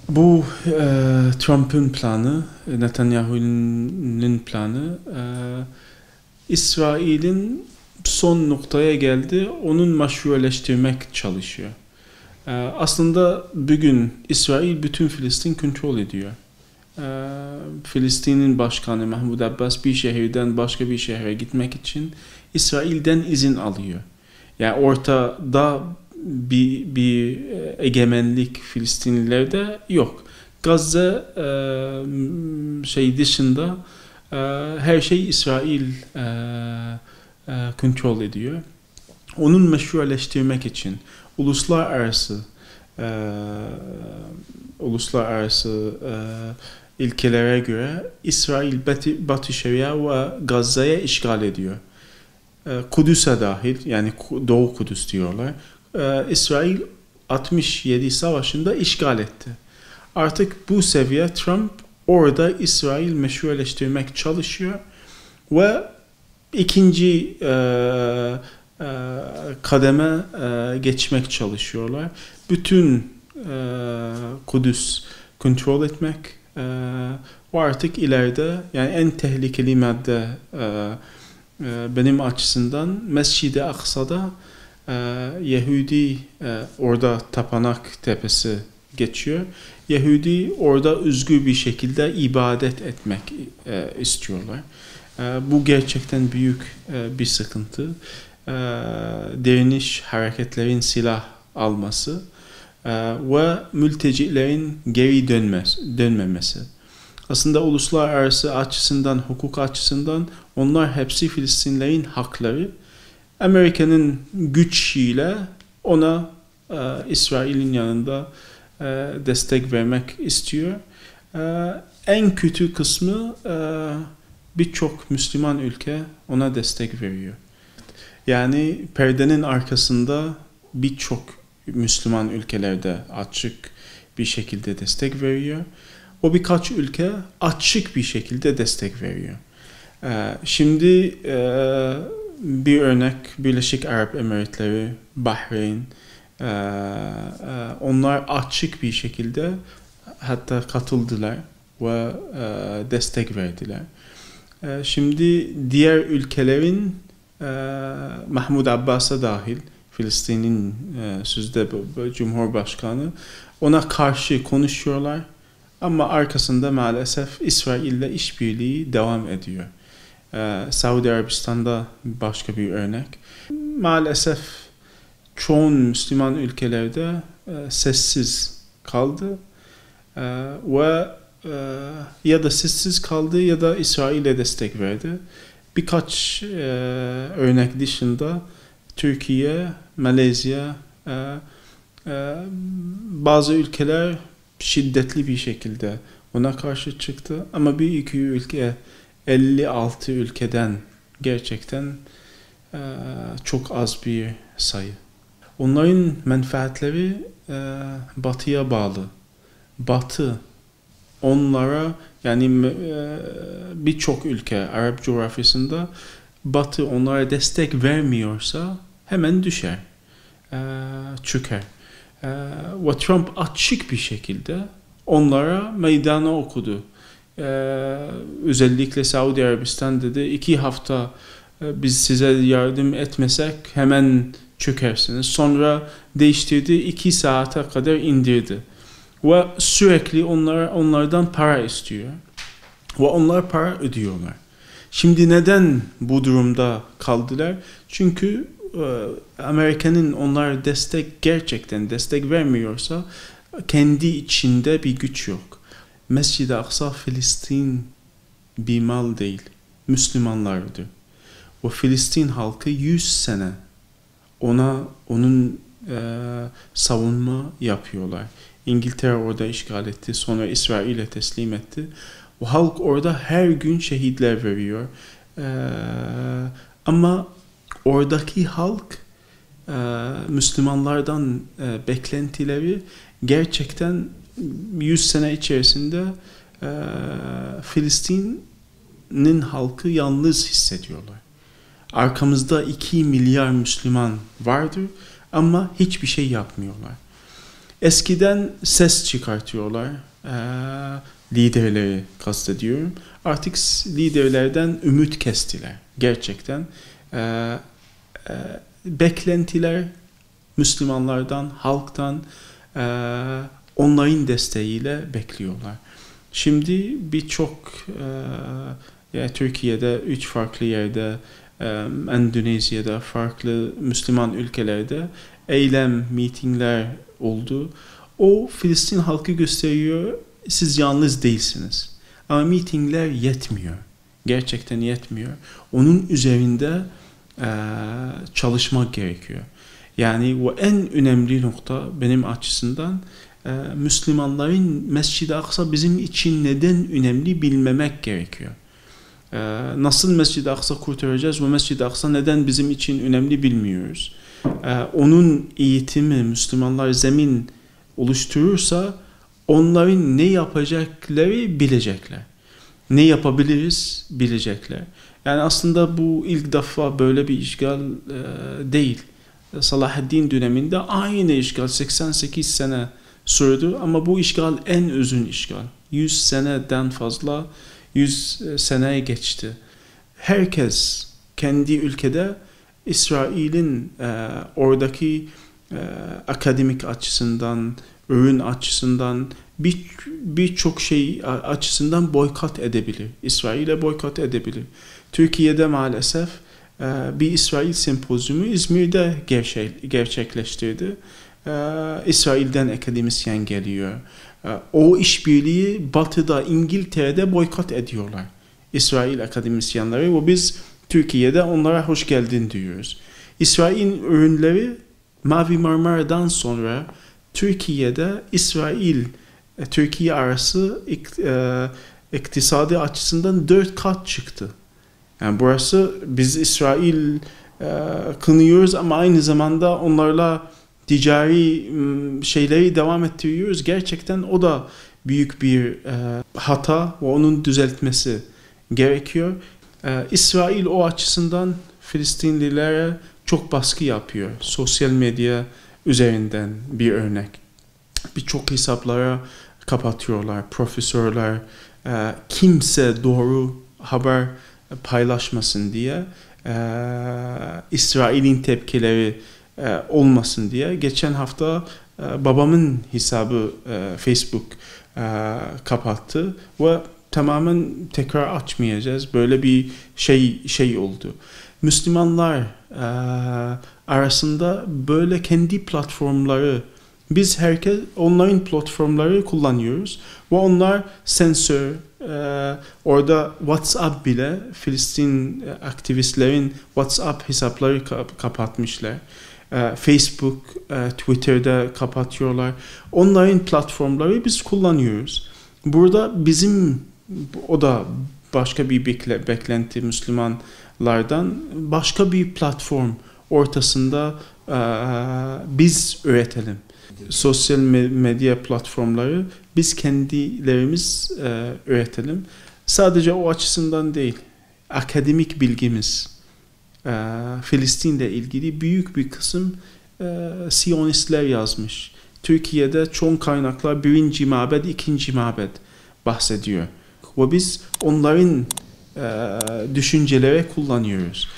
Bu Trump'ın planı, Netanyahu'nun planı, İsrail'in son noktaya geldi, onun meşruleştirmek çalışıyor. Aslında bugün İsrail bütün Filistin kontrol ediyor. Filistin'in başkanı Mahmud Abbas bir şehirden başka bir şehre gitmek için İsrail'den izin alıyor. Yani ortada bir egemenlik Filistinlilerde yok. Gazze dışında her şey İsrail kontrol ediyor. Onun meşruleştirmek için uluslararası ilkelere göre İsrail Batı Şeria ve Gazze'ye işgal ediyor. Kudüs'e dahil, yani Doğu Kudüs diyorlar. İsrail 67 savaşında işgal etti. Artık bu seviye Trump orada İsrail meşruleştirmek çalışıyor ve ikinci kademe geçmek çalışıyorlar. Bütün Kudüs kontrol etmek ve artık ileride yani en tehlikeli madde benim açısından Mescid-i Aksa'da Yahudi orada Tapınak Tepesi geçiyor. Yahudi orada özgür bir şekilde ibadet etmek istiyorlar. Bu gerçekten büyük bir sıkıntı. Direniş hareketlerin silah alması ve mültecilerin geri dönmemesi. Aslında uluslararası açısından, hukuk açısından onlar hepsi Filistinlerin hakları. Amerika'nın gücüyle ona İsrail'in yanında destek vermek istiyor. En kötü kısmı birçok Müslüman ülke ona destek veriyor. Yani perdenin arkasında birçok Müslüman ülkelerde açık bir şekilde destek veriyor. O birkaç ülke açık bir şekilde destek veriyor. Şimdi bir örnek Birleşik Arap Emirlikleri, Bahreyn, onlar açık bir şekilde hatta katıldılar ve destek verdiler. Şimdi diğer ülkelerin Mahmud Abbas'a dahil Filistin'in sözde Cumhurbaşkanı ona karşı konuşuyorlar ama arkasında maalesef İsrail'le işbirliği devam ediyor. Saudi Arabistan'da başka bir örnek. Maalesef çoğu Müslüman ülkelerde sessiz kaldı ve ya da sessiz kaldı ya da İsrail'e destek verdi. Birkaç örnek dışında Türkiye, Malezya, bazı ülkeler şiddetli bir şekilde ona karşı çıktı. Ama bir iki ülke 56 ülkeden gerçekten çok az bir sayı. Onların menfaatleri Batı'ya bağlı. Batı onlara yani birçok ülke Arap coğrafyasında Batı onlara destek vermiyorsa hemen düşer, çöker. Ve Trump açık bir şekilde onlara meydana okudu. Özellikle Saudi Arabistan dedi 2 hafta biz size yardım etmesek hemen çökersiniz. Sonra değiştirdi 2 saate kadar indirdi. Ve sürekli onlardan para istiyor. Ve onlar para ödüyorlar. Şimdi neden bu durumda kaldılar? Çünkü Amerika'nın onlara gerçekten destek vermiyorsa kendi içinde bir güç yok. Mescid-i Aksa Filistin bir mal değil, Müslümanlardır. O Filistin halkı 100 sene onun savunma yapıyorlar. İngiltere orada işgal etti, sonra İsrail'e teslim etti. O halk orada her gün şehitler veriyor. Ama oradaki halk Müslümanlardan beklentileri gerçekten 100 sene içerisinde Filistin'in halkı yalnız hissediyorlar. Arkamızda 2 milyar Müslüman vardır ama hiçbir şey yapmıyorlar. Eskiden ses çıkartıyorlar, liderleri kastediyorum. Artık liderlerden ümit kestiler gerçekten. Beklentiler Müslümanlardan, halktan onların desteğiyle bekliyorlar. Şimdi birçok yani Türkiye'de 3 farklı yerde, Endonezya'da, farklı Müslüman ülkelerde eylem, mitingler oldu. O Filistin halkı gösteriyor, siz yalnız değilsiniz. Ama mitingler yetmiyor. Gerçekten yetmiyor. Onun üzerinde çalışmak gerekiyor. Yani o en önemli nokta benim açısından Müslümanların Mescid-i Aksa bizim için neden önemli bilmemek gerekiyor. Nasıl Mescid-i Aksa kurtaracağız? Bu Mescid-i Aksa neden bizim için önemli bilmiyoruz. Onun eğitimi Müslümanlar zemin oluşturursa onların ne yapacakları bilecekler. Ne yapabiliriz bilecekler. Yani aslında bu ilk defa böyle bir işgal değil. Salahaddin döneminde aynı işgal 88 sene sürdü ama bu işgal en uzun işgal. 100 seneden fazla 100 seneye geçti. Herkes kendi ülkede İsrail'in oradaki akademik açısından, ürün açısından birçok şey açısından boykot edebilir. İsrail'e boykot edebilir. Türkiye'de maalesef bir İsrail sempozyumu İzmir'de gerçekleştirdi. İsrail'den akademisyen geliyor. O işbirliği Batı'da, İngiltere'de boykot ediyorlar. İsrail akademisyenleri ve biz Türkiye'de onlara hoş geldin diyoruz. İsrail'in ürünleri Mavi Marmara'dan sonra Türkiye'de Türkiye arası iktisadi açısından 4 kat çıktı. Yani burası biz İsrail kınıyoruz ama aynı zamanda onlarla ticari şeyleri devam ettiriyoruz. Gerçekten o da büyük bir hata ve onun düzeltmesi gerekiyor. İsrail o açısından Filistinlilere çok baskı yapıyor. Sosyal medya üzerinden bir örnek. Birçok hesaplara kapatıyorlar. Profesörler kimse doğru haber paylaşmasın diye, İsrail'in tepkileri olmasın diye. Geçen hafta babamın hesabı Facebook kapattı ve tamamen tekrar açmayacağız. Böyle bir şey oldu. Müslümanlar arasında böyle kendi platformları, biz herkes onların platformları kullanıyoruz ve onlar sensör, orada WhatsApp bile Filistin aktivistlerin WhatsApp hesapları kapatmışlar. Facebook, Twitter'da kapatıyorlar. Onların platformları biz kullanıyoruz. Burada o da başka bir beklenti Müslümanlardan, başka bir platform ortasında biz üretelim. Sosyal medya platformları biz kendilerimiz üretelim. Sadece o açısından değil, akademik bilgimiz, Filistin'le ilgili büyük bir kısım Siyonistler yazmış. Türkiye'de çok kaynaklar 1. mabed, 2. mabed bahsediyor. Ve biz onların düşünceleri kullanıyoruz.